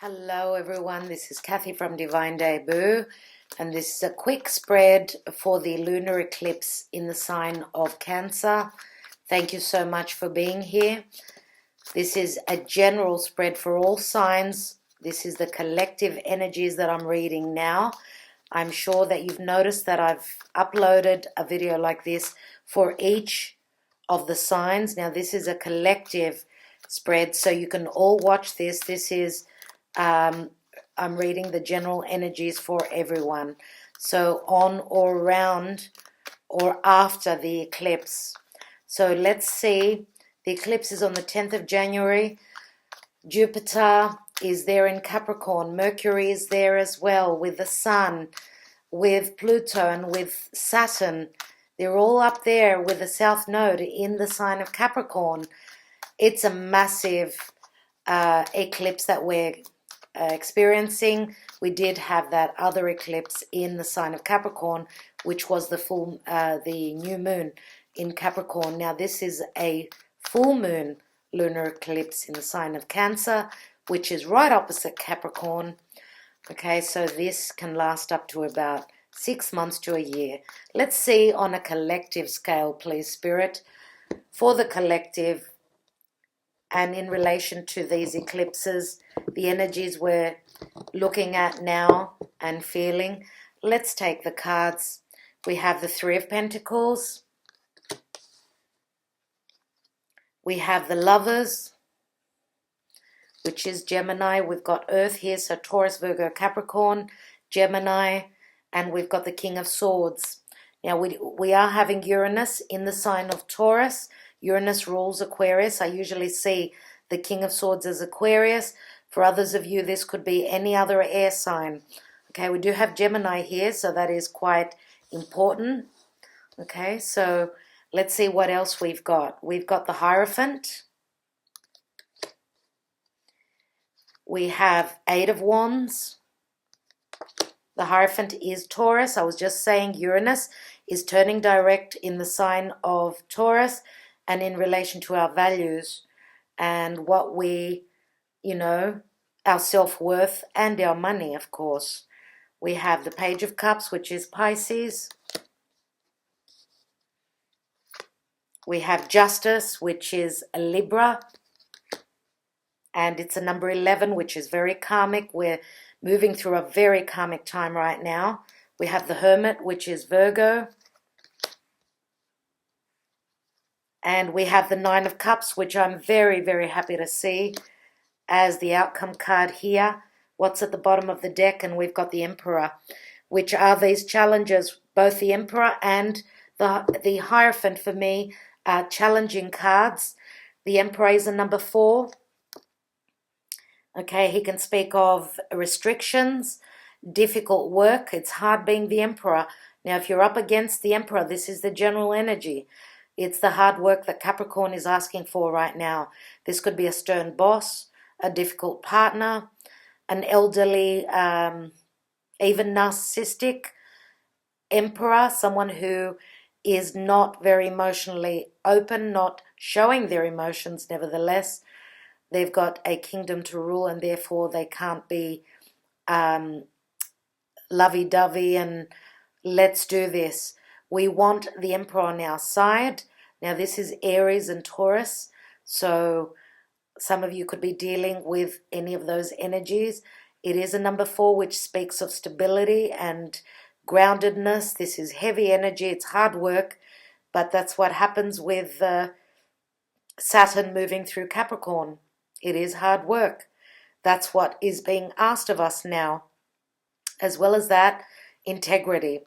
Hello everyone, this is Kathy from Divine Debut, and this is a quick spread for the lunar eclipse in the sign of Cancer. Thank you so much for being here. This is a general spread for all signs. This is the collective energies that I'm reading now. I'm sure that you've noticed that I've uploaded a video like this for each of the signs. Now this is a collective spread, so you can all watch this. This is I'm reading the general energies for everyone. So on or around or after the eclipse. So let's see. The eclipse is on the 10th of January. Jupiter is there in Capricorn. Mercury is there as well, with the Sun, with Pluto, and with Saturn. They're all up there with the South Node in the sign of Capricorn. It's a massive eclipse that we're experiencing. We did have that other eclipse in the sign of Capricorn, which was the new moon in Capricorn. Now this is a full moon lunar eclipse in the sign of Cancer, which is right opposite Capricorn. Okay, so this can last up to about 6 months to a year. Let's see on a collective scale, please, Spirit, for the collective. And in relation to these eclipses, the energies we're looking at now and feeling, let's take the cards. We have the Three of Pentacles. We have the Lovers, which is Gemini. We've got Earth here, so Taurus, Virgo, Capricorn, Gemini, and we've got the King of Swords. Now we are having Uranus in the sign of Taurus. Uranus rules Aquarius. I usually see the King of Swords as Aquarius. For others of you, this could be any other air sign. Okay, we do have Gemini here, so that is quite important. Okay, so let's see what else we've got. We've got the Hierophant. We have Eight of Wands. The Hierophant is Taurus. I was just saying Uranus is turning direct in the sign of Taurus, and in relation to our values and what we, our self-worth and our money, of course. We have the Page of Cups, which is Pisces. We have Justice, which is a Libra. And it's a number 11, which is very karmic. We're moving through a very karmic time right now. We have the Hermit, which is Virgo. And we have the Nine of Cups, which I'm very, very happy to see as the outcome card here. What's at the bottom of the deck? And we've got the Emperor, which are these challenges. Both the Emperor and the Hierophant, for me, are challenging cards. The Emperor is a number 4. Okay, he can speak of restrictions, difficult work. It's hard being the Emperor. Now, if you're up against the Emperor, this is the general energy. It's the hard work that Capricorn is asking for right now. This could be a stern boss, a difficult partner, an elderly, even narcissistic emperor, someone who is not very emotionally open, not showing their emotions nevertheless. They've got a kingdom to rule, and therefore they can't be lovey-dovey and let's do this. We want the Emperor on our side. Now this is Aries and Taurus, so some of you could be dealing with any of those energies. It is a number 4, which speaks of stability and groundedness. This is heavy energy. It's hard work, but that's what happens with Saturn moving through Capricorn. It is hard work. That's what is being asked of us now. As well as that, integrity.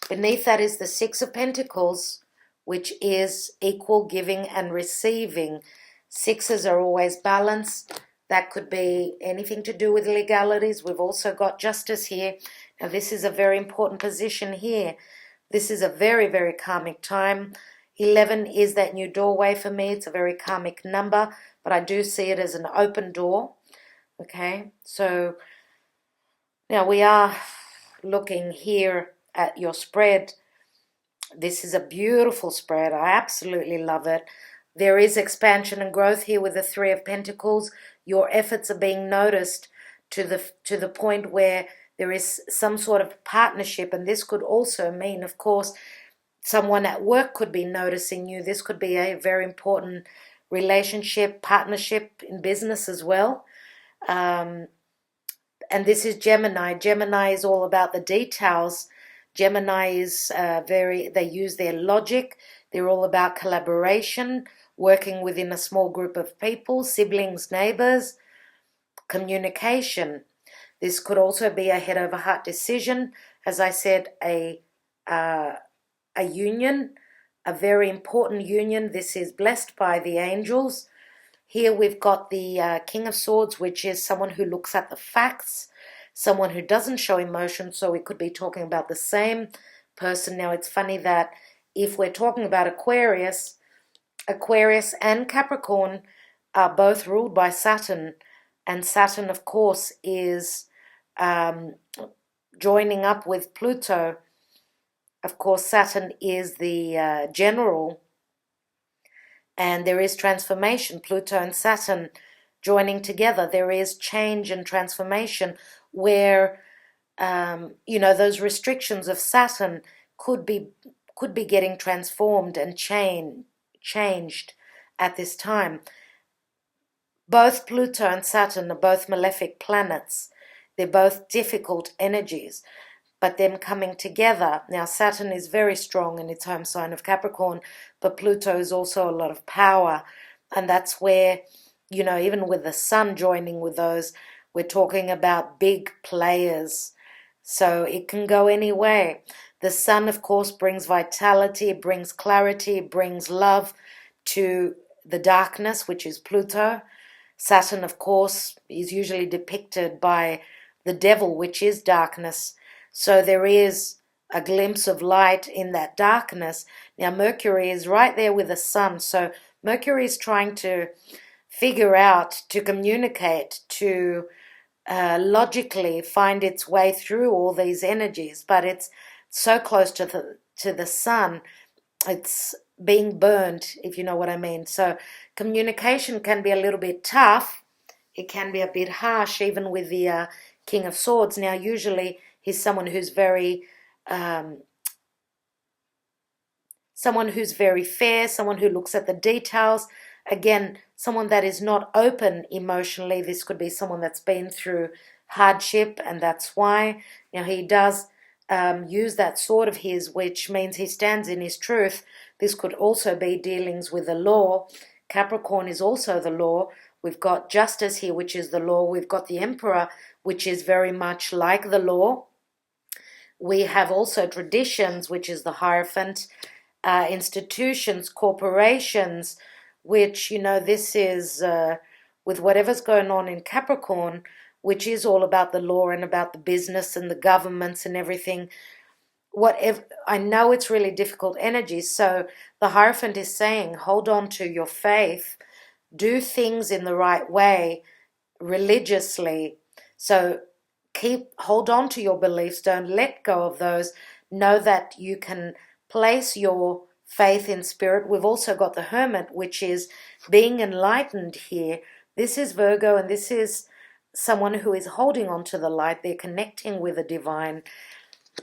Beneath that is the Six of Pentacles, which is equal giving and receiving. Sixes are always balanced. That could be anything to do with legalities. We've also got Justice here. Now this is a very important position here. This is a very, very karmic time. 11 is that new doorway for me. It's a very karmic number, but I do see it as an open door. Okay, so now we are looking here at your spread. This is a beautiful spread. I absolutely love it. There is expansion and growth here with the Three of Pentacles. Your efforts are being noticed. to the point where there is some sort of partnership. And this could also mean, of course, someone at work could be noticing you. This could be a very important relationship, partnership in business as well. And this is Gemini. Gemini is all about the details. Gemini is they use their logic. They're all about collaboration, working within a small group of people, siblings, neighbors, communication. This could also be a head over heart decision. As I said, a union, a very important union. This is blessed by the angels. Here we've got the King of Swords, which is someone who looks at the facts, someone who doesn't show emotion, so we could be talking about the same person. Now, it's funny that if we're talking about Aquarius and Capricorn are both ruled by Saturn, and Saturn, of course, is joining up with Pluto. Of course, Saturn is the general, and there is transformation. Pluto and Saturn joining together, there is change and transformation where, those restrictions of Saturn could be getting transformed and changed at this time. Both Pluto and Saturn are both malefic planets. They're both difficult energies. But them coming together, now Saturn is very strong in its home sign of Capricorn, but Pluto is also a lot of power. And that's where, even with the Sun joining with those, we're talking about big players. So it can go any way. The Sun, of course, brings vitality, brings clarity, brings love to the darkness, which is Pluto. Saturn, of course, is usually depicted by the devil, which is darkness. So there is a glimpse of light in that darkness. Now, Mercury is right there with the Sun. So Mercury is trying to figure out, to communicate, to logically find its way through all these energies. But it's so close to the Sun, it's being burned, if you know what I mean. So communication can be a little bit tough. It can be a bit harsh, even with the King of Swords. Now, usually he's someone who's very fair, someone who looks at the details. Again, someone that is not open emotionally. This could be someone that's been through hardship, and that's why. Now, he does use that sword of his, which means he stands in his truth. This could also be dealings with the law. Capricorn is also the law. We've got justice here, which is the law. We've got the Emperor, which is very much like the law. We have also traditions, which is the Hierophant, institutions, corporations, which, this is with whatever's going on in Capricorn, which is all about the law and about the business and the governments and everything. Whatever, I know it's really difficult energy. So the Hierophant is saying, hold on to your faith, do things in the right way, religiously. So hold on to your beliefs, don't let go of those. Know that you can place your faith in spirit. We've also got the Hermit, which is being enlightened here. This is Virgo, and this is someone who is holding on to the light. They're connecting with the divine.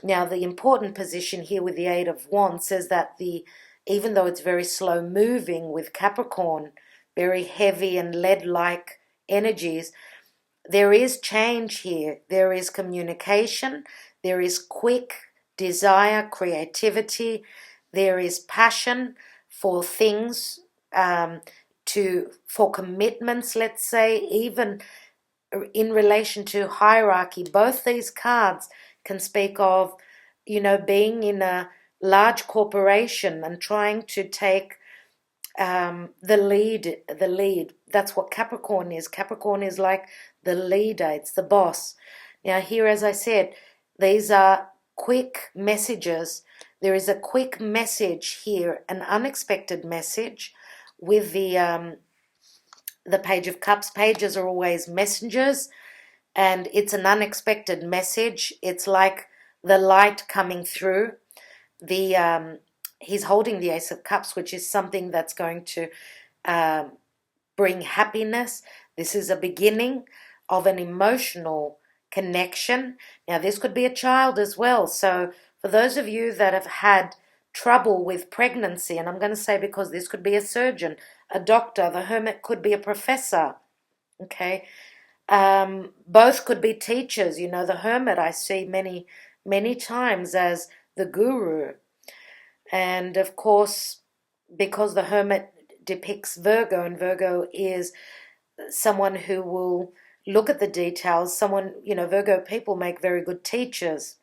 Now, the important position here with the Eight of Wands says that even though it's very slow moving with Capricorn, very heavy and lead-like energies, there is change here. There is communication. There is quick desire, creativity. There is passion for things, for commitments, let's say, even in relation to hierarchy. Both these cards can speak of, being in a large corporation and trying to take the lead. That's what Capricorn is. Capricorn is like the leader. It's the boss. Now here, as I said, these are quick messages. There is a quick message here, an unexpected message with the Page of Cups. Pages are always messengers, and it's an unexpected message. It's like the light coming through. He's holding the Ace of Cups, which is something that's going to bring happiness. This is a beginning of an emotional connection. Now, this could be a child as well. So for those of you that have had trouble with pregnancy, and I'm going to say because this could be a surgeon, a doctor, the hermit could be a professor, okay? Both could be teachers. You know, the hermit I see many times as the guru. And of course, because the hermit depicts Virgo, and Virgo is someone who will look at the details, someone, you know, Virgo people make very good teachers.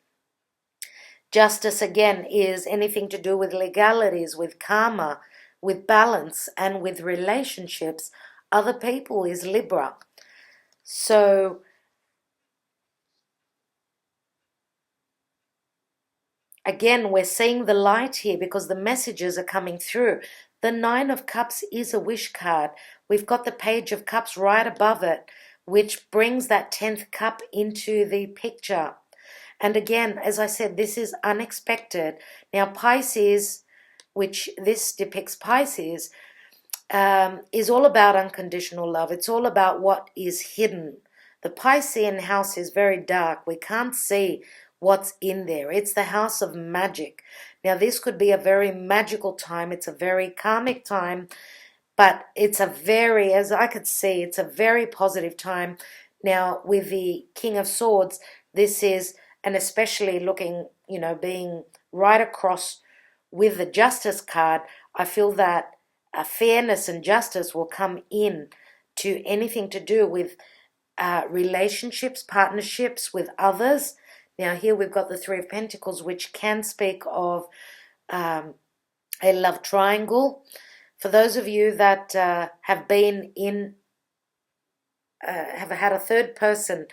Justice, again, is anything to do with legalities, with karma, with balance, and with relationships. Other people is Libra. So again, we're seeing the light here because the messages are coming through. The Nine of Cups is a wish card. We've got the Page of Cups right above it, which brings that 10th cup into the picture. And again, as I said, this is unexpected. Now, Pisces, which this depicts Pisces, is all about unconditional love. It's all about what is hidden. The Piscean house is very dark. We can't see what's in there. It's the house of magic. Now, this could be a very magical time. It's a very karmic time, but it's a very, as I could see, it's a very positive time. Now, with the King of Swords, this is, and especially looking, you know, being right across with the Justice card, I feel that fairness and justice will come in to anything to do with relationships, partnerships with others. Now here we've got the Three of Pentacles, which can speak of a love triangle. For those of you that have been in, have had a third person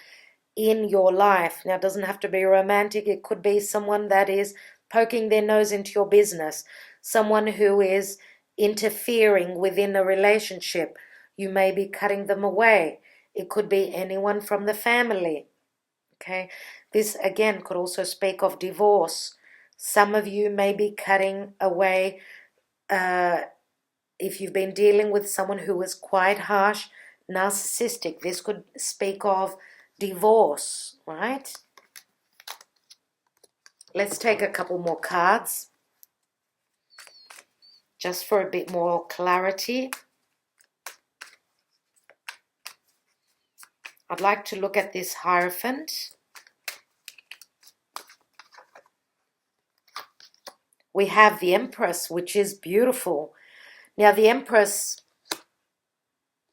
in your life, now it doesn't have to be romantic, it could be someone that is poking their nose into your business, someone who is interfering within a relationship. You may be cutting them away. It could be anyone from the family. Okay, this again could also speak of divorce. Some of you may be cutting away if you've been dealing with someone who is quite harsh, narcissistic. This could speak of divorce, right? Let's take a couple more cards just for a bit more clarity. I'd like to look at this Hierophant. We have the Empress, which is beautiful. Now the Empress,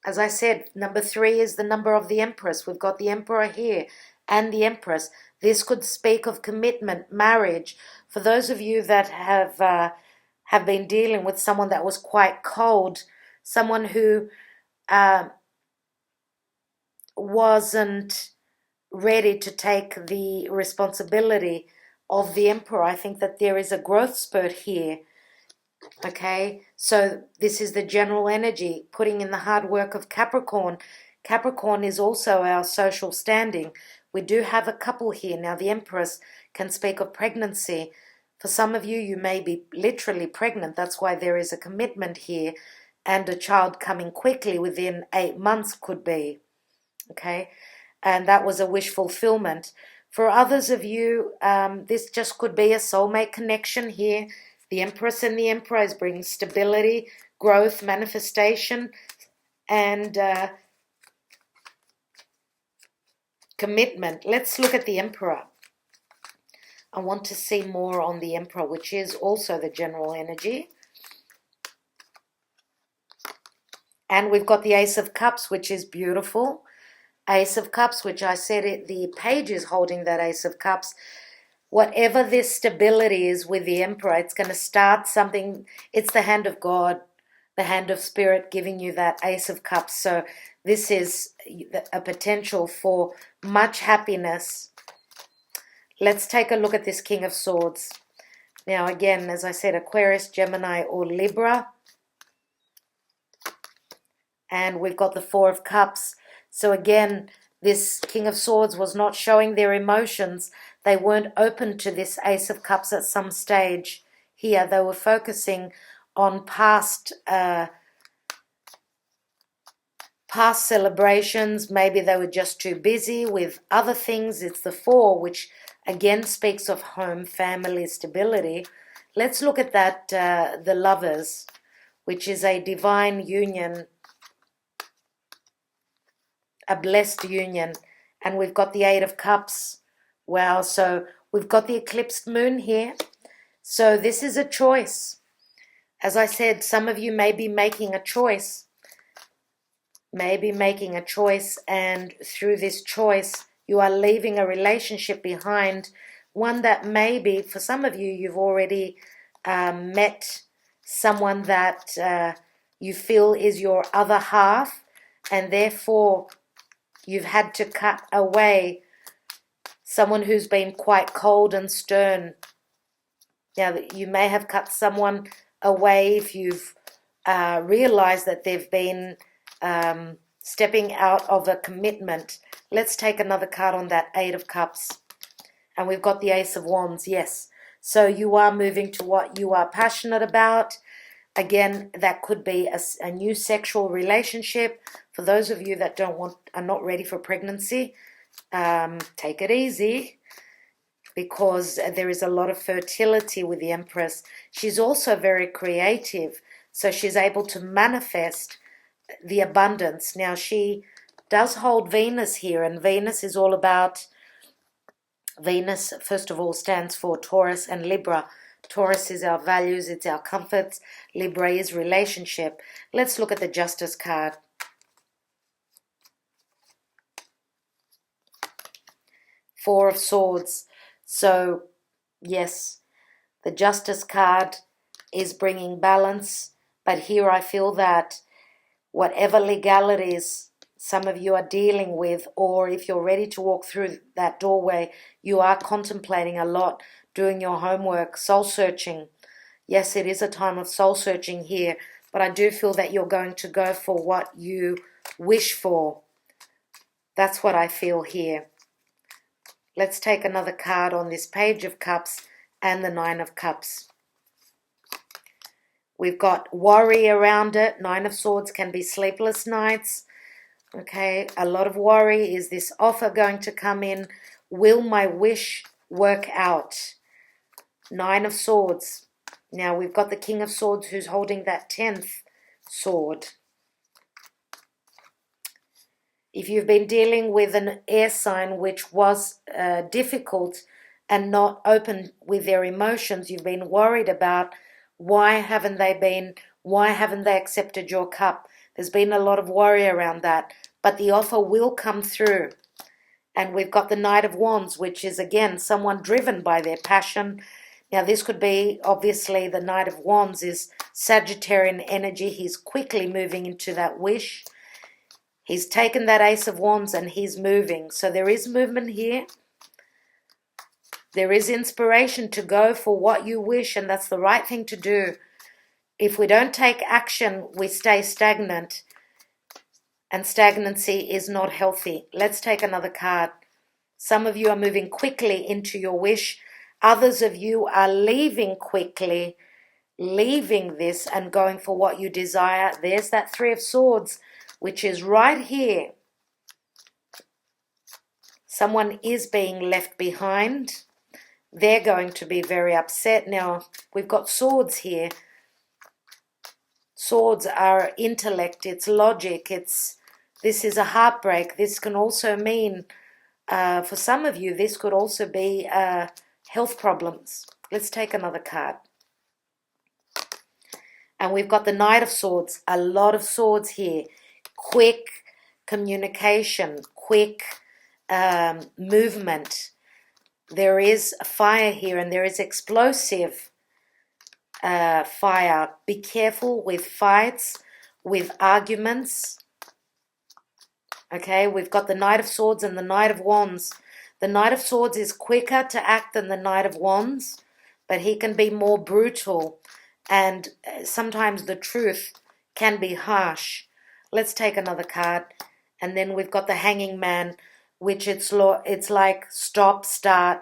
as I said, number 3 is the number of the Empress. We've got the Emperor here and the Empress. This could speak of commitment, marriage. For those of you that have been dealing with someone that was quite cold, someone who wasn't ready to take the responsibility of the Emperor, I think that there is a growth spurt here. Okay, so this is the general energy, putting in the hard work of Capricorn. Capricorn is also our social standing. We do have a couple here. Now, the Empress can speak of pregnancy. For some of you, you may be literally pregnant. That's why there is a commitment here, and a child coming quickly within 8 months could be. Okay, and that was a wish fulfillment. For others of you, this just could be a soulmate connection here. The Empress and the Emperor is bringing stability, growth, manifestation, and commitment. Let's look at the Emperor. I want to see more on the Emperor, which is also the general energy. And we've got the Ace of Cups, which is beautiful. Ace of Cups, which I said the page is holding that Ace of Cups. Whatever this stability is with the Emperor, it's going to start something. It's the hand of God, the hand of Spirit giving you that Ace of Cups. So this is a potential for much happiness. Let's take a look at this King of Swords. Now again, as I said, Aquarius, Gemini, or Libra. And we've got the Four of Cups. So again, this King of Swords was not showing their emotions. They weren't open to this Ace of Cups at some stage here. They were focusing on past past celebrations, maybe they were just too busy with other things. It's the 4, which again speaks of home, family, stability. Let's look at that, the Lovers, which is a divine union, a blessed union. And we've got the 8 of Cups. Wow, so we've got the eclipsed moon here. So this is a choice. As I said, some of you may be making a choice. And through this choice, you are leaving a relationship behind, one that maybe, for some of you, you've already met someone that you feel is your other half, and therefore you've had to cut away someone who's been quite cold and stern. Now, you may have cut someone away if you've realized that they've been stepping out of a commitment. Let's take another card on that 8 of Cups. And we've got the Ace of Wands, yes. So you are moving to what you are passionate about. Again, that could be a new sexual relationship. For those of you that are not ready for pregnancy, take it easy, because there is a lot of fertility with the Empress. She's also very creative, so she's able to manifest the abundance. Now, she does hold Venus here, and Venus is all about, Venus, first of all, stands for Taurus and Libra. Taurus is our values, it's our comforts. Libra is relationship. Let's look at the Justice card. Four of Swords. So, yes, the Justice card is bringing balance, but here I feel that whatever legalities some of you are dealing with, or if you're ready to walk through that doorway, you are contemplating a lot, doing your homework, soul searching. Yes, it is a time of soul searching here, but I do feel that you're going to go for what you wish for. That's what I feel here. Let's take another card on this Page of Cups and the 9 of Cups. We've got worry around it. 9 of Swords can be sleepless nights. Okay, a lot of worry. Is this offer going to come in? Will my wish work out? 9 of Swords. Now we've got the King of Swords who's holding that 10th sword. If you've been dealing with an air sign which was difficult and not open with their emotions, you've been worried about why haven't they accepted your cup? There's been a lot of worry around that, but the offer will come through. And we've got the Knight of Wands, which is again someone driven by their passion. Now this could be, obviously, the Knight of Wands is Sagittarian energy. He's quickly moving into that wish. He's taken that Ace of Wands and he's moving. So there is movement here. There is inspiration to go for what you wish, and that's the right thing to do. If we don't take action, we stay stagnant, and stagnancy is not healthy. Let's take another card. Some of you are moving quickly into your wish. Others of you are leaving quickly, leaving this and going for what you desire. There's that 3 of Swords, which is right here. Someone is being left behind. They're going to be very upset. Now, we've got Swords here. Swords are intellect, it's logic, this is a heartbreak. This can also mean, for some of you, this could also be health problems. Let's take another card. And we've got the Knight of Swords, a lot of swords here. Quick communication, quick movement. There is fire here, and there is explosive fire. Be careful with fights, with arguments. Okay, we've got the Knight of Swords and the Knight of Wands. The Knight of Swords is quicker to act than the Knight of Wands, but he can be more brutal, and sometimes the truth can be harsh. Let's take another card. And then we've got the Hanging Man, which it's like stop, start.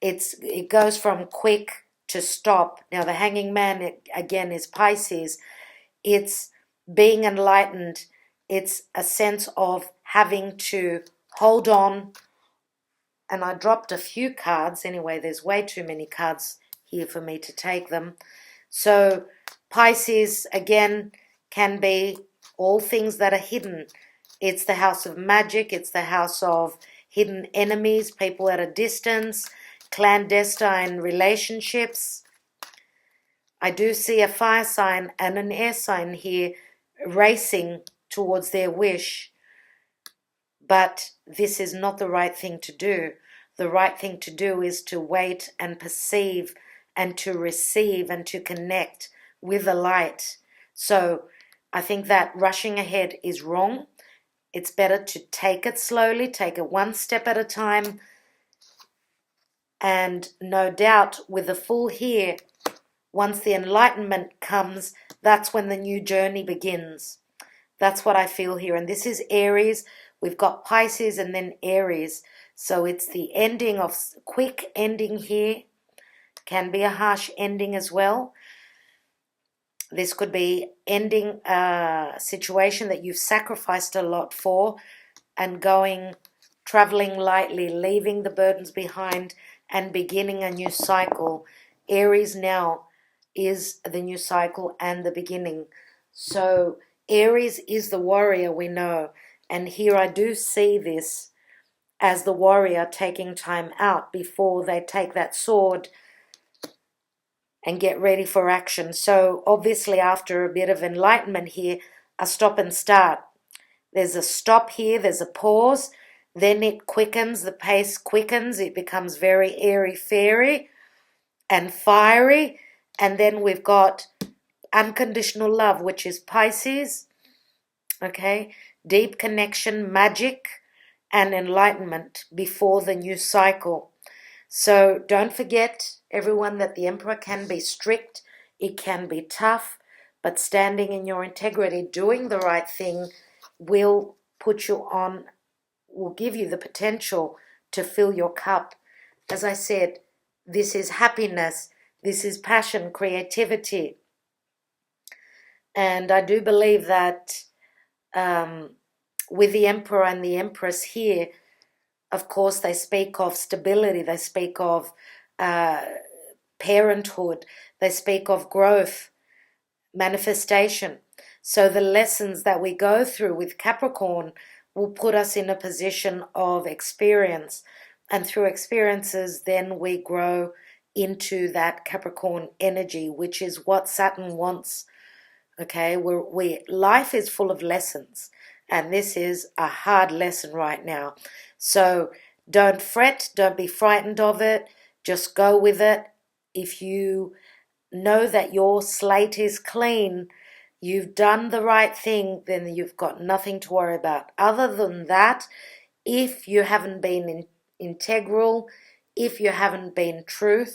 It goes from quick to stop. Now the Hanging Man, again, is Pisces. It's being enlightened. It's a sense of having to hold on. And I dropped a few cards. Anyway, there's way too many cards here for me to take them. So Pisces, again, can be all things that are hidden. It's the house of magic. It's the house of hidden enemies, people at a distance, clandestine relationships. I do see a fire sign and an air sign here racing towards their wish. But this is not the right thing to do. The right thing to do is to wait and perceive and to receive and to connect with the light. So I think that rushing ahead is wrong. It's better to take it slowly, take it one step at a time. And no doubt with the Fool here, once the enlightenment comes, that's when the new journey begins. That's what I feel here. And this is Aries. We've got Pisces and then Aries. So it's the ending of, quick ending here. Can be a harsh ending as well. This could be ending a situation that you've sacrificed a lot for and traveling lightly, leaving the burdens behind and beginning a new cycle. Aries now is the new cycle and the beginning. So Aries is the warrior, we know. And here I do see this as the warrior taking time out before they take that sword and get ready for action. So obviously after a bit of enlightenment here, a stop and start. There's a stop here, there's a pause, then it quickens, the pace quickens, it becomes very airy-fairy and fiery, and then we've got unconditional love, which is Pisces, okay, deep connection, magic, and enlightenment before the new cycle. So don't forget, everyone, that the Emperor can be strict, it can be tough, but standing in your integrity, doing the right thing, will give you the potential to fill your cup. As I said, this is happiness, this is passion, creativity. And I do believe that with the Emperor and the Empress here, of course, they speak of stability, they speak of parenthood, they speak of growth, manifestation. So the lessons that we go through with Capricorn will put us in a position of experience. And through experiences, then we grow into that Capricorn energy, which is what Saturn wants. Okay, life is full of lessons, and this is a hard lesson right now. So don't fret, don't be frightened of it, just go with it. If you know that your slate is clean, you've done the right thing, then you've got nothing to worry about. Other than that, if you haven't been integral, if you haven't been true,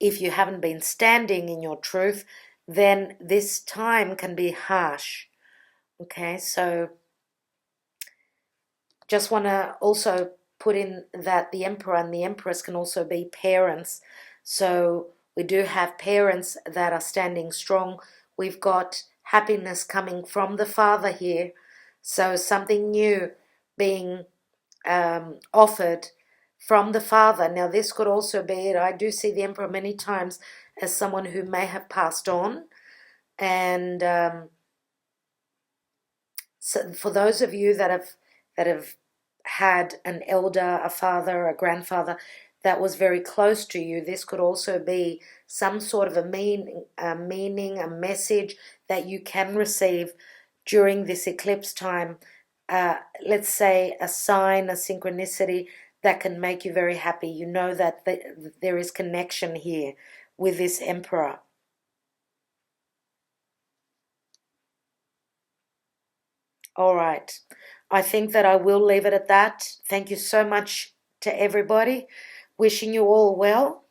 if you haven't been standing in your truth, then this time can be harsh. Okay, so just want to also put in that the Emperor and the Empress can also be parents. So we do have parents that are standing strong. We've got happiness coming from the Father here. So something new being offered from the Father. Now this could also be, I do see the Emperor many times as someone who may have passed on. And so for those of you that have had an elder, a father, a grandfather that was very close to you, this could also be some sort of a meaning, a message that you can receive during this eclipse time. Let's say a sign, a synchronicity that can make you very happy. You know that there is connection here with this Emperor. All right. I think that I will leave it at that. Thank you so much to everybody. Wishing you all well,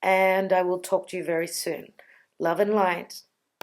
and I will talk to you very soon. Love and light.